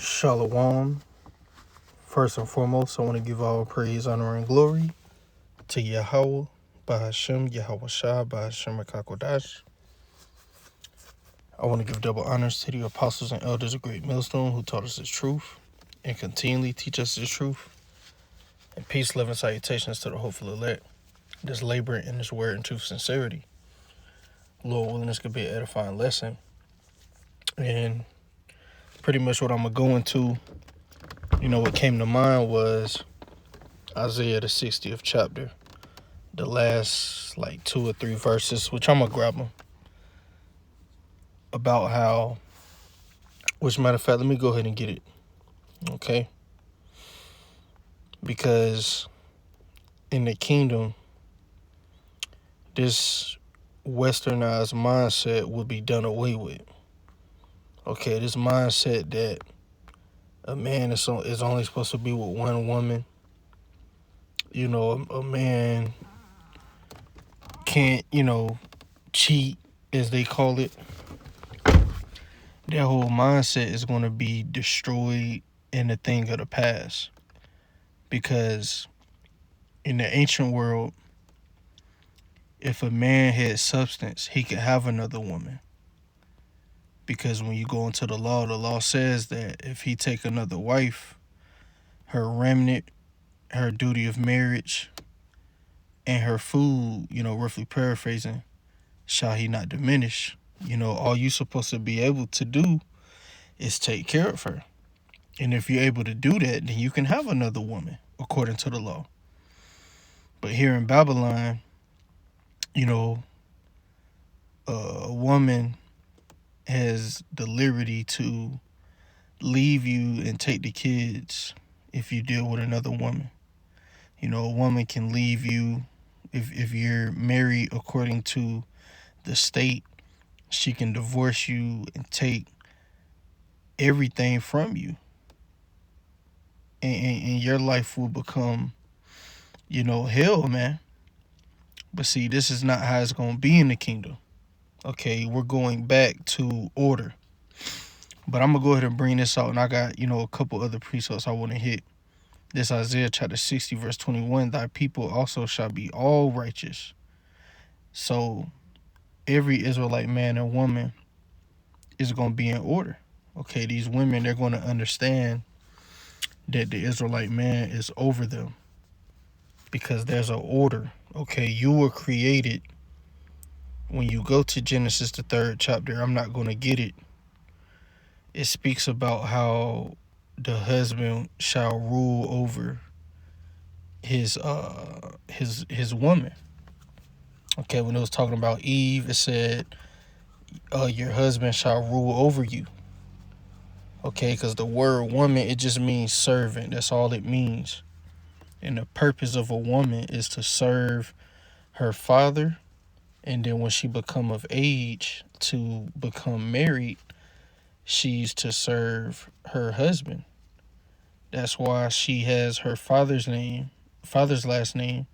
Shalom. First and foremost, I want to give all praise, honor, and glory to Yahweh, Bahashem, Yahweh Shah, Bahashem Kakodash. I want to give double honors to the apostles and elders of Great Millstone who taught us the truth and continually teach us the truth. And peace, love, and salutations to the hopeful elect that's laboring in this word and truth sincerity. Lord willing, this could be an edifying lesson. And pretty much what I'm going to go into, what came to mind was Isaiah the 60th chapter, the last 2 or 3 verses, which I'm going to grab them, about how, which matter of fact, let me go ahead and get it, okay? Because in the kingdom, this westernized mindset will be done away with. Okay, this mindset that a man is only supposed to be with one woman. A man can't, cheat, as they call it. That whole mindset is going to be destroyed in the thing of the past. Because in the ancient world, if a man had substance, he could have another woman. Because when you go into the law says that if he take another wife, her remnant, her duty of marriage, and her food, roughly paraphrasing, shall he not diminish. All you supposed to be able to do is take care of her. And if you're able to do that, then you can have another woman, according to the law. But here in Babylon, a woman has the liberty to leave you and take the kids if you deal with another woman. A woman can leave you if you're married according to the state. She can divorce you and take everything from you. And your life will become, hell, man. But see, this is not how it's going to be in the kingdom. Okay, we're going back to order. But I'm going to go ahead and bring this out. And I got, a couple other precepts I want to hit. This Isaiah chapter 60, verse 21. Thy people also shall be all righteous. So every Israelite man and woman is going to be in order. Okay, these women, they're going to understand that the Israelite man is over them. Because there's an order. Okay, you were created. When you go to Genesis, the 3rd chapter, I'm not going to get it. It speaks about how the husband shall rule over his woman. Okay, when it was talking about Eve, it said, your husband shall rule over you. Okay, because the word woman, it just means servant. That's all it means. And the purpose of a woman is to serve her father. And then when she become of age to become married, she's to serve her husband. That's why she has her father's last name.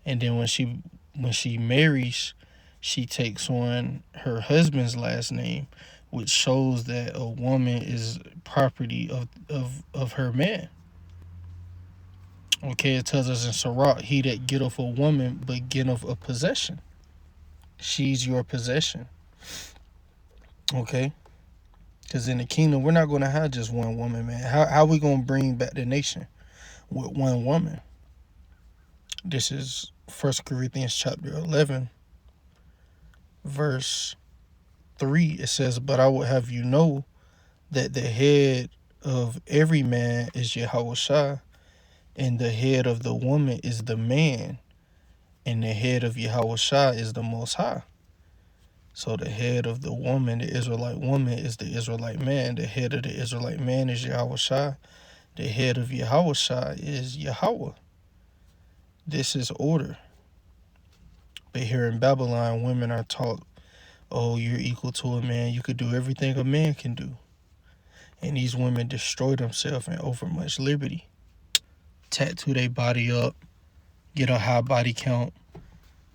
And then when she marries, she takes on her husband's last name, which shows that a woman is property of her man. Okay, it tells us in Sirach, he that getteth a woman but getteth a possession. She's your possession. Okay? Because in the kingdom, we're not going to have just one woman, man. How are we going to bring back the nation with one woman? This is 1 Corinthians chapter 11, verse 3. It says, but I would have you know that the head of every man is Yahweh Shah, and the head of the woman is the man, and the head of Yahweh Shah is the Most High. So the head of the woman, the Israelite woman, is the Israelite man. The head of the Israelite man is Yahweh Shah. The head of Yahweh Shah is Yahweh. This is order. But here in Babylon, women are taught, oh, you're equal to a man. You could do everything a man can do. And these women destroy themselves in overmuch liberty. Tattoo their body up, get a high body count,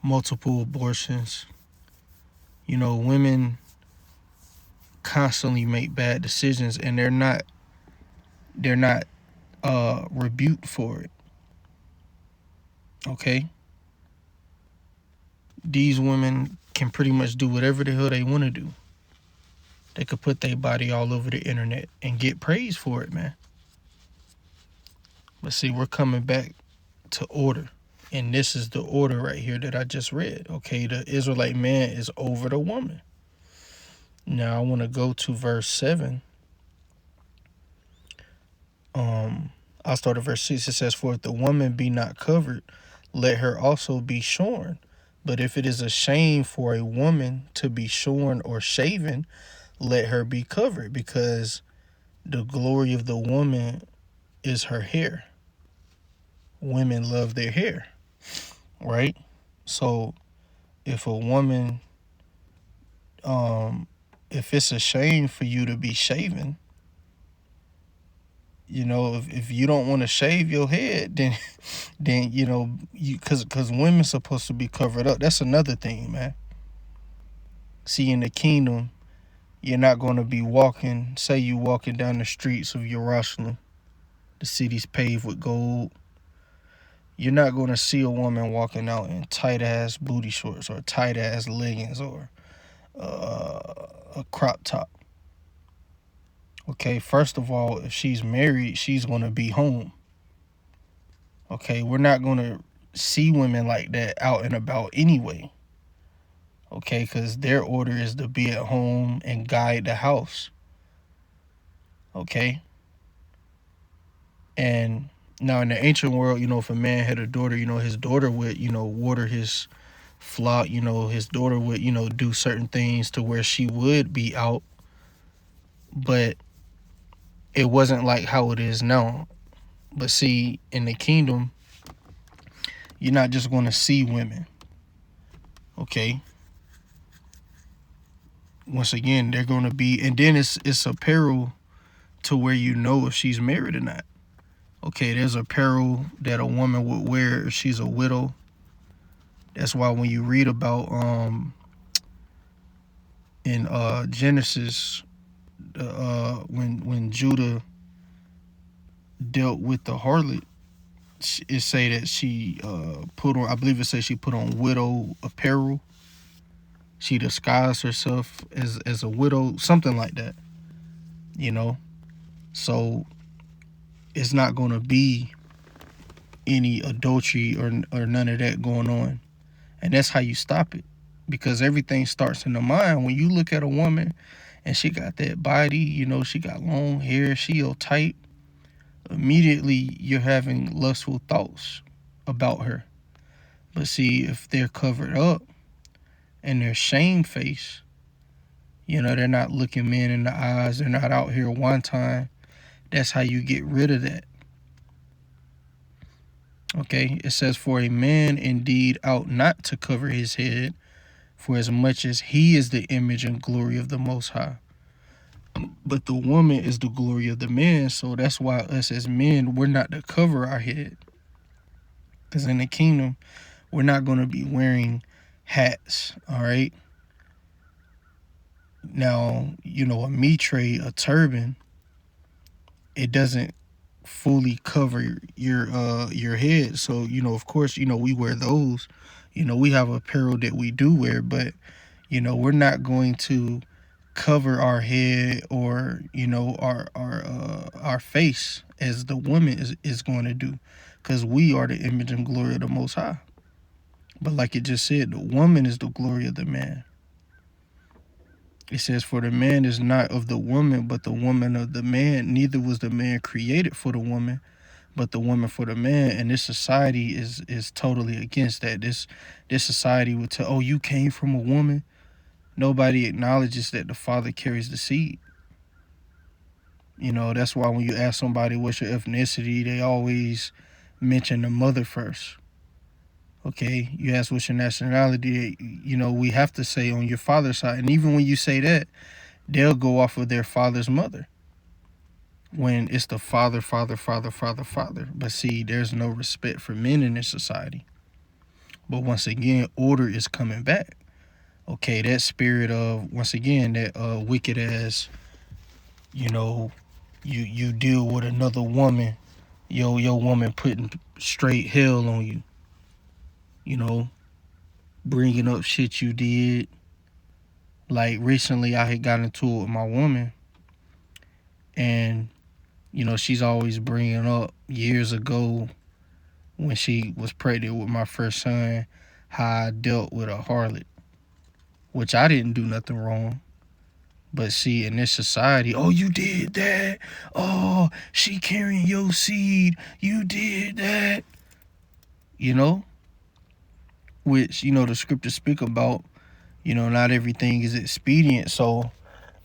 multiple abortions. Women constantly make bad decisions, and they're not they're not rebuked for it. Okay, these women can pretty much do whatever the hell they want to do. They could put their body all over the internet and get praise for it, man. But see, we're coming back to order. And this is the order right here that I just read. Okay, the Israelite man is over the woman. Now I want to go to verse 7. I'll start at verse 6. It says, "For if the woman be not covered, let her also be shorn. But if it is a shame for a woman to be shorn or shaven, let her be covered, because the glory of the woman is her hair." Women love their hair, right? So if a woman, if it's a shame for you to be shaven, if you don't want to shave your head, then because women's supposed to be covered up. That's another thing, man. See, in the kingdom, you're not going to be walking. Say you walking down the streets of Jerusalem, the city's paved with gold. You're not going to see a woman walking out in tight ass booty shorts or tight ass leggings or a crop top. Okay, first of all, if she's married, she's going to be home. Okay, we're not going to see women like that out and about anyway. Okay, because their order is to be at home and guide the house. Okay, and now in the ancient world, if a man had a daughter, his daughter would, water his flock. His daughter would, do certain things to where she would be out, but it wasn't like how it is now. But see, in the kingdom, you're not just going to see women. Okay, once again, they're going to be, and then it's apparel to where if she's married or not. Okay, there's apparel that a woman would wear if she's a widow. That's why when you read about in Genesis, when Judah dealt with the harlot, it say that she put on, I believe it says she put on widow apparel. She disguised herself as a widow, something like that. So it's not going to be any adultery or none of that going on. And that's how you stop it, because everything starts in the mind. When you look at a woman and she got that body, she got long hair, she tight, immediately you're having lustful thoughts about her. But see, if they're covered up and they're shamefaced, they're not looking men in the eyes, they're not out here one time. That's how you get rid of that. Okay, it says, "For a man indeed ought not to cover his head, for as much as he is the image and glory of the Most High. But the woman is the glory of the man." So that's why us as men, we're not to cover our head. Because in the kingdom, we're not going to be wearing hats, all right? Now, a mitre, a turban, it doesn't fully cover your head. So, of course, we wear those. We have apparel that we do wear, but, we're not going to cover our head or our face as the woman is going to do, because we are the image and glory of the Most High. But like it just said, the woman is the glory of the man. It says, "For the man is not of the woman, but the woman of the man. Neither was the man created for the woman, but the woman for the man." And this society is totally against that. This society would tell, "Oh, you came from a woman." Nobody acknowledges that the father carries the seed. That's why when you ask somebody what's your ethnicity, they always mention the mother first. Okay, you ask what's your nationality, we have to say on your father's side. And even when you say that, they'll go off of their father's mother, when it's the father, father, father, father, father. But see, there's no respect for men in this society. But once again, order is coming back. Okay, that spirit of, once again, that wicked ass, You deal with another woman, your woman putting straight hell on you, you know, bringing up shit you did. Like recently, I had got into it with my woman, and she's always bringing up years ago when she was pregnant with my first son, how I dealt with a harlot, which I didn't do nothing wrong. But see, in this society, oh, you did that. Oh, she carrying your seed. You did that. You know, which the scriptures speak about. Not everything is expedient. So,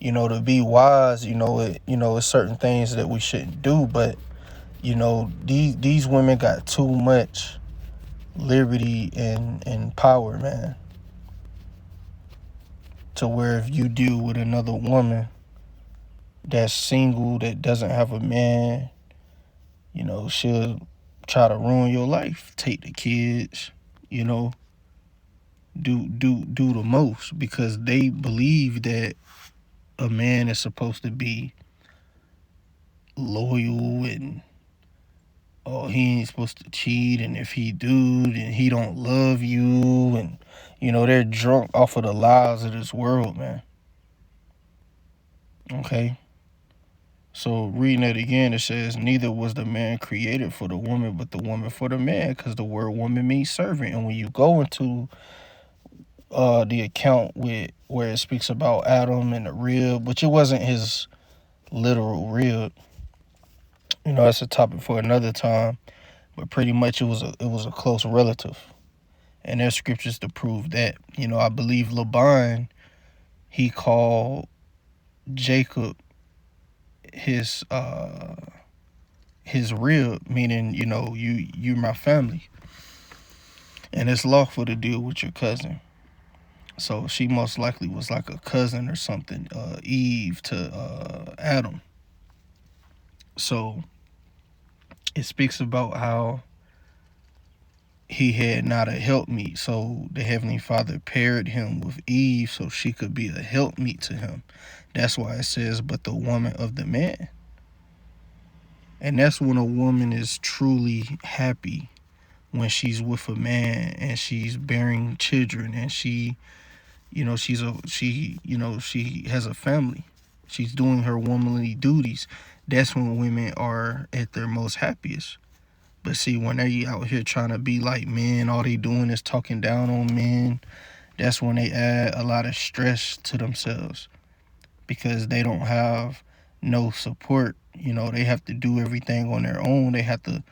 to be wise, it's certain things that we shouldn't do. But these women got too much liberty and power, man. To where if you deal with another woman that's single, that doesn't have a man, she'll try to ruin your life, take the kids, you know, do the most because they believe that a man is supposed to be loyal and oh he ain't supposed to cheat, and if he do then he don't love you, and they're drunk off of the lies of this world, man. Okay. So reading it again, it says, neither was the man created for the woman, but the woman for the man, because the word woman means servant. And when you go into the account with where it speaks about Adam and the rib, which it wasn't his literal rib, that's a topic for another time. But pretty much it was a close relative, and there's scriptures to prove that. I believe Laban, he called Jacob his rib, meaning you're my family, and it's lawful to deal with your cousin. So she most likely was like a cousin or something, Eve to Adam. So it speaks about how he had not a helpmeet, so the Heavenly Father paired him with Eve so she could be a helpmeet to him. That's why it says, but the woman of the man. And that's when a woman is truly happy, when she's with a man and she's bearing children, and she has a family. She's doing her womanly duties. That's when women are at their most happiest. But see, when they out here trying to be like men, all they doing is talking down on men. That's when they add a lot of stress to themselves because they don't have no support. They have to do everything on their own. They have to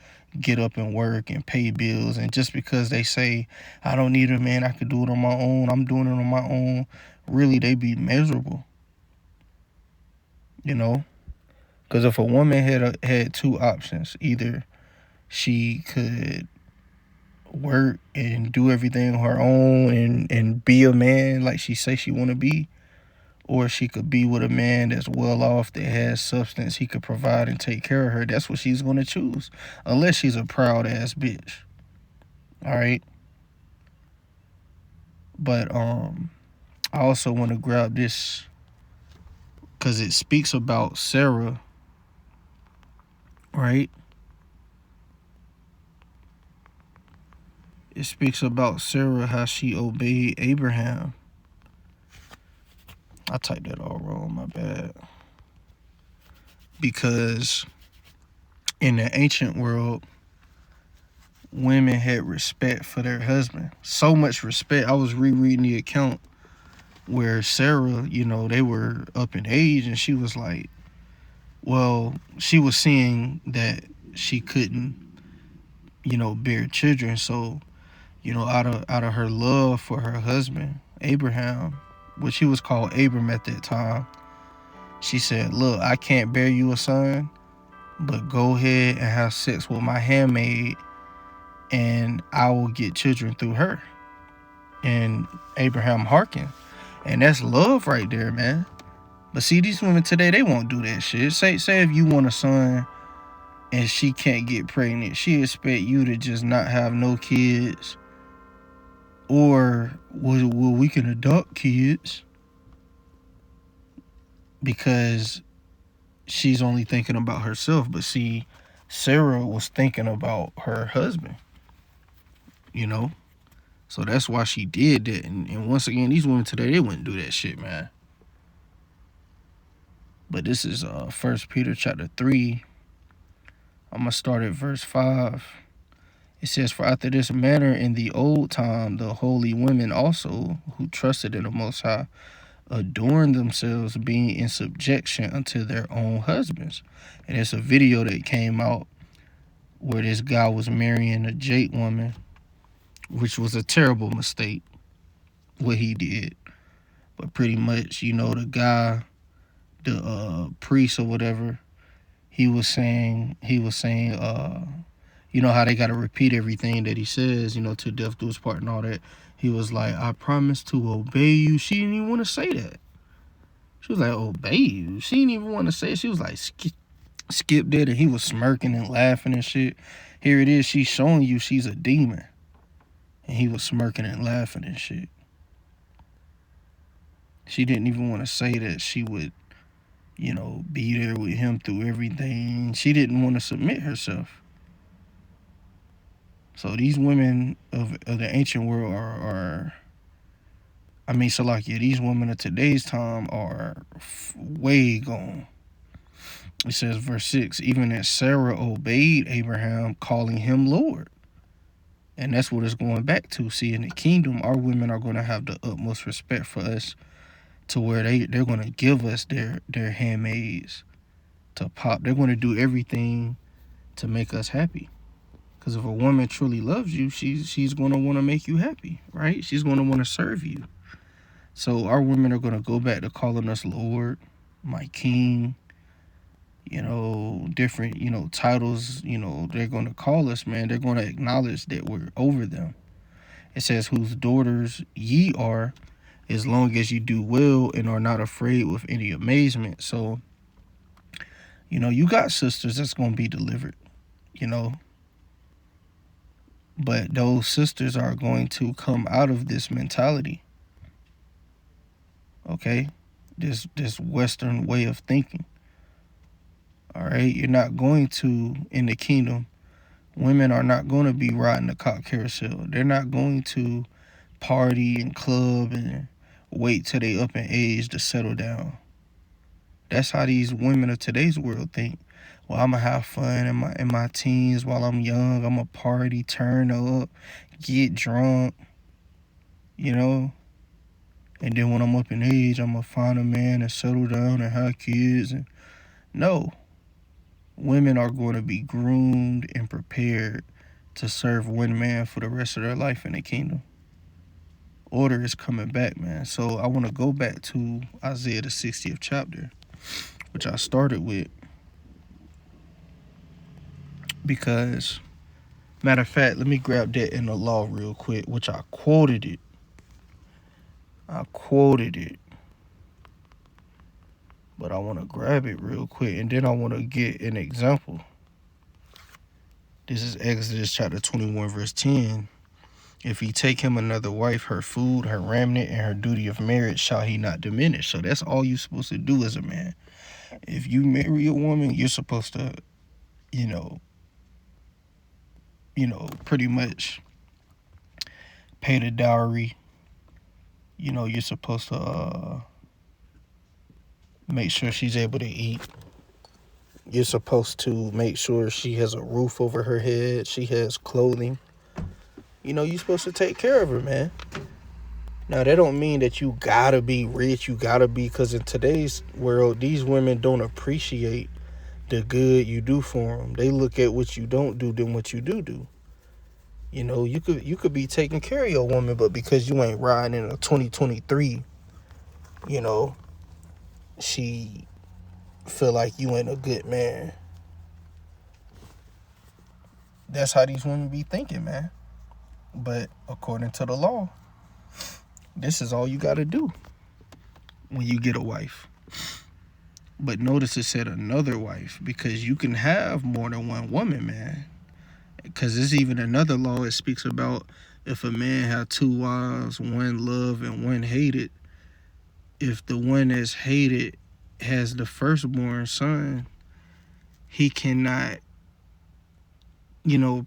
get up and work and pay bills. And just because they say, I don't need a man, I can do it on my own, I'm doing it on my own, really they be miserable. Because if a woman had two options, either she could work and do everything on her own and be a man like she say she want to be, or she could be with a man that's well off, that has substance, he could provide and take care of her. That's what she's going to choose, unless she's a proud ass bitch. All right. But I also want to grab this because it speaks about Sarah, right? It speaks about Sarah, how she obeyed Abraham. I typed that all wrong, my bad. Because in the ancient world, women had respect for their husband. So much respect. I was rereading the account where Sarah, they were up in age, and she was like, well, she was seeing that she couldn't, bear children. So, out of her love for her husband, Abraham, which he was called Abram at that time, she said, look, I can't bear you a son, but go ahead and have sex with my handmaid, and I will get children through her. And Abraham hearkened. And that's love right there, man. But see, these women today, they won't do that shit. Say if you want a son and she can't get pregnant, she expect you to just not have no kids. Or, well, we can adopt kids. Because she's only thinking about herself. But see, Sarah was thinking about her husband, you know? So that's why she did that. And once again, these women today, they wouldn't do that shit, man. But this is 1 Peter chapter 3. I'm going to start at verse 5. It says, "For after this manner in the old time, the holy women also, who trusted in the Most High, adorned themselves, being in subjection unto their own husbands." And it's a video that came out where this guy was marrying a Jake woman, which was a terrible mistake, what he did. But pretty much, the guy, the priest or whatever, he was saying, you know how they got to repeat everything that he says, to death do his part and all that. He was like, "I promise to obey you." She didn't even want to say that. She was like, "Obey you?" She didn't even want to say it. She was like, skip that. And he was smirking and laughing and shit. Here it is. She's showing you she's a demon. And he was smirking and laughing and shit. She didn't even want to say that she would, be there with him through everything. She didn't want to submit herself. So these women of the ancient world Salakia, these women of today's time are way gone. It says, verse 6, "Even as Sarah obeyed Abraham, calling him Lord." And that's what it's going back to. See, in the kingdom, our women are going to have the utmost respect for us, to where they're going to give us their handmaids to pop. They're going to do everything to make us happy. Because if a woman truly loves you, she's going to want to make you happy, right? She's going to want to serve you. So our women are going to go back to calling us Lord, my King, different, titles, they're going to call us, man. They're going to acknowledge that we're over them. It says, "Whose daughters ye are, as long as you do well and are not afraid with any amazement." So, you got sisters that's going to be delivered, but those sisters are going to come out of this mentality, okay? This Western way of thinking, all right? You're not going to, in the kingdom, women are not going to be riding the cock carousel. They're not going to party and club and wait till they up in age to settle down. That's how these women of today's world think. Well, I'm gonna have fun in my teens while I'm young. I'm gonna party, turn up, get drunk, and then when I'm up in age, I'm gonna find a man and settle down and have kids. And no, women are going to be groomed and prepared to serve one man for the rest of their life in the kingdom. Order is coming back, man. So I want to go back to Isaiah the 60th chapter, which I started with, because, matter of fact, let me grab that in the law real quick, which I quoted it. But I want to grab it real quick, and then I want to get an example. This is Exodus chapter 21, verse 10. "If he take him another wife, her food, her remnant, and her duty of marriage shall he not diminish." So that's all you're supposed to do as a man. If you marry a woman, you're supposed to, pretty much pay the dowry. You're supposed to make sure she's able to eat. You're supposed to make sure she has a roof over her head. She has clothing. You're supposed to take care of her, man. Now, that don't mean that you gotta be rich. Because in today's world, these women don't appreciate the good you do for them. They look at what you don't do than what you do. You could be taking care of your woman, but because you ain't riding in a 2023, she feel like you ain't a good man. That's how these women be thinking, man. But according to the law, this is all you gotta do when you get a wife. But notice it said another wife, because you can have more than one woman, man. Because there's even another law. It speaks about if a man have two wives, one love and one hated. If the one that's hated has the firstborn son, he cannot,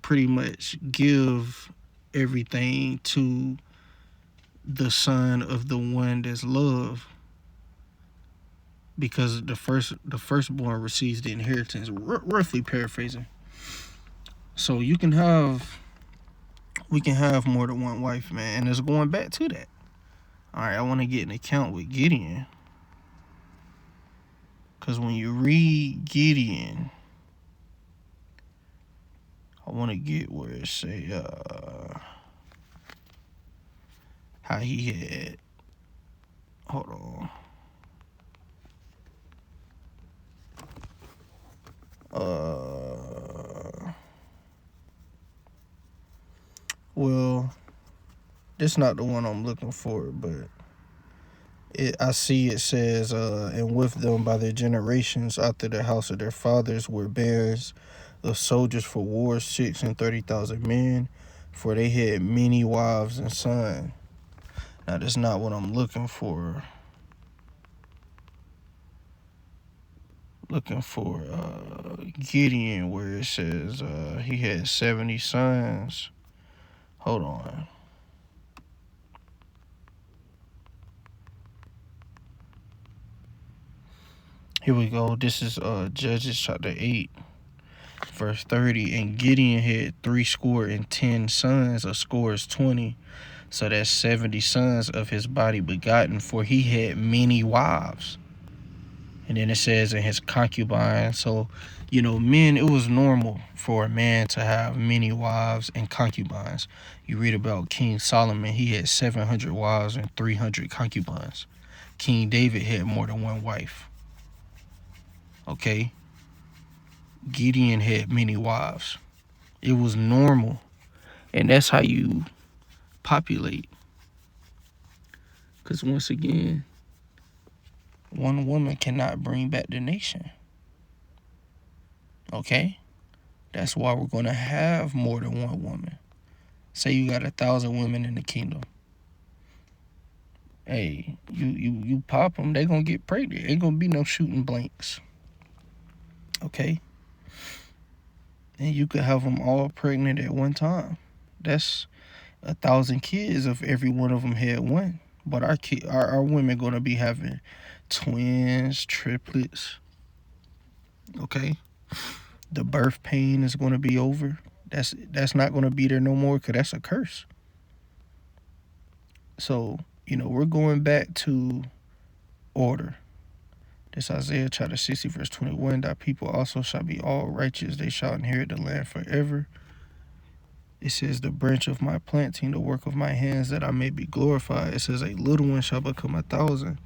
pretty much give everything to the son of the one that's loved, because the firstborn receives the inheritance. Roughly paraphrasing. So we can have more than one wife, man, and it's going back to that. All right, I want to get an account with Gideon, because when you read Gideon, I want to get where it say how he had. Hold on. Well, this not the one I'm looking for, but I see it says, and with them by their generations after the house of their fathers were bears of soldiers for war, 630,000 men, for they had many wives and sons. Now, that's not what I'm looking for. Looking for Gideon, where it says he had 70 sons. Hold on. Here we go. This is Judges chapter 8, verse 30. And Gideon had 70 sons, a score is 20. So that's 70 sons of his body begotten, for he had many wives. And then it says in his concubines. So, men, it was normal for a man to have many wives and concubines. You read about King Solomon, he had 700 wives and 300 concubines. King David had more than one wife. Okay? Gideon had many wives. It was normal. And that's how you populate. Because once again, one woman cannot bring back the nation. Okay? That's why we're going to have more than one woman. Say you got 1,000 women in the kingdom. Hey, you pop them, they going to get pregnant. Ain't going to be no shooting blanks. Okay? And you could have them all pregnant at one time. That's 1,000 kids if every one of them had one. But our women going to be having twins, triplets. Okay? The birth pain is going to be over. That's not going to be there no more, because that's a curse. So, we're going back to order. This Isaiah chapter 60 verse 21. Thy people also shall be all righteous. They shall inherit the land forever. It says, the branch of my planting, the work of my hands, that I may be glorified. It says, a little one shall become 1,000,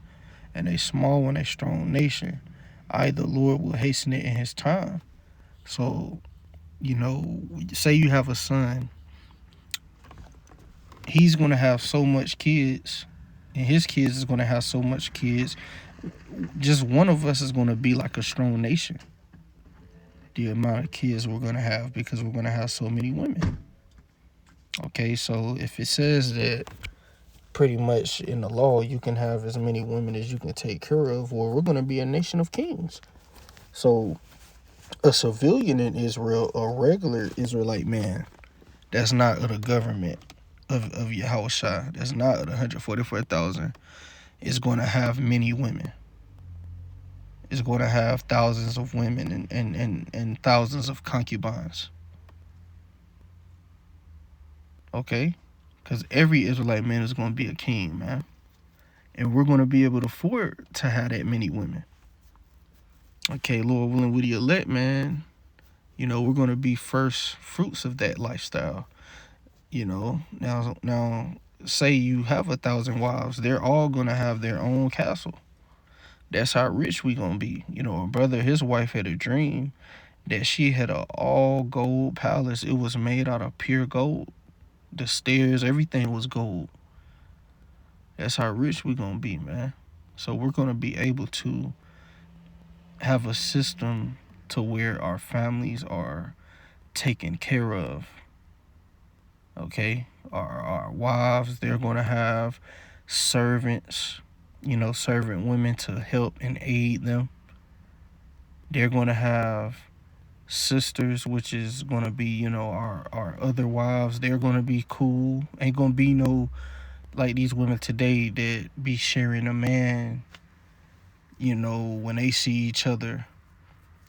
and a small one a strong nation. I, the Lord, will hasten it in his time. So, say you have a son. He's going to have so much kids, and his kids is going to have so much kids. Just one of us is going to be like a strong nation. The amount of kids we're going to have, because we're going to have so many women. Okay, so if it says that pretty much in the law you can have as many women as you can take care of, well, we're going to be a nation of kings. So a civilian in Israel, a regular Israelite man, that's not of the government of Yahushua, that's not of the 144,000, is going to have many women. Is going to have thousands of women and thousands of concubines. Okay? Because every Israelite man is going to be a king, man. And we're going to be able to afford to have that many women. Okay, Lord willing, with the elect, man, we're going to be first fruits of that lifestyle. Now, say you have 1,000 wives, they're all going to have their own castle. That's how rich we going to be. A brother, his wife had a dream that she had an all gold palace. It was made out of pure gold. The stairs, everything was gold. That's how rich we going to be, man. So we're going to be able to have a system to where our families are taken care of. Okay? Our wives, they're going to have servants. servant women to help and aid them. They're going to have sisters, which is going to be, our other wives. They're going to be cool. Ain't going to be no, like these women today that be sharing a man, when they see each other.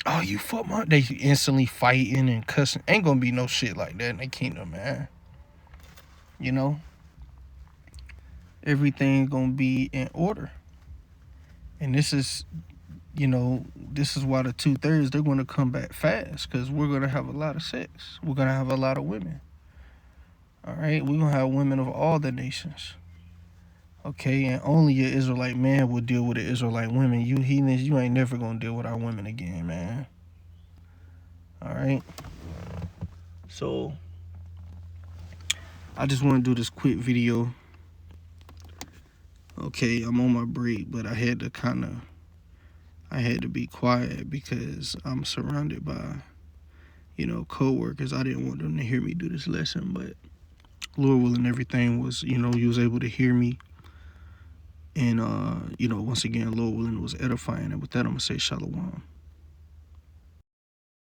Oh, you fuck my. They instantly fighting and cussing. Ain't going to be no shit like that in the kingdom, man. Everything's going to be in order. And this is why the 2/3 they're going to come back fast, because we're going to have a lot of sex. We're going to have a lot of women. All right, we're going to have women of all the nations. Okay, and only an Israelite man will deal with the Israelite women. You heathens, you ain't never going to deal with our women again, man. All right. So I just want to do this quick video. Okay, I'm on my break, but I had to be quiet because I'm surrounded by, co-workers. I didn't want them to hear me do this lesson, but Lord willing, everything was, you was able to hear me. And, once again, Lord willing, it was edifying. And with that, I'm going to say shalom.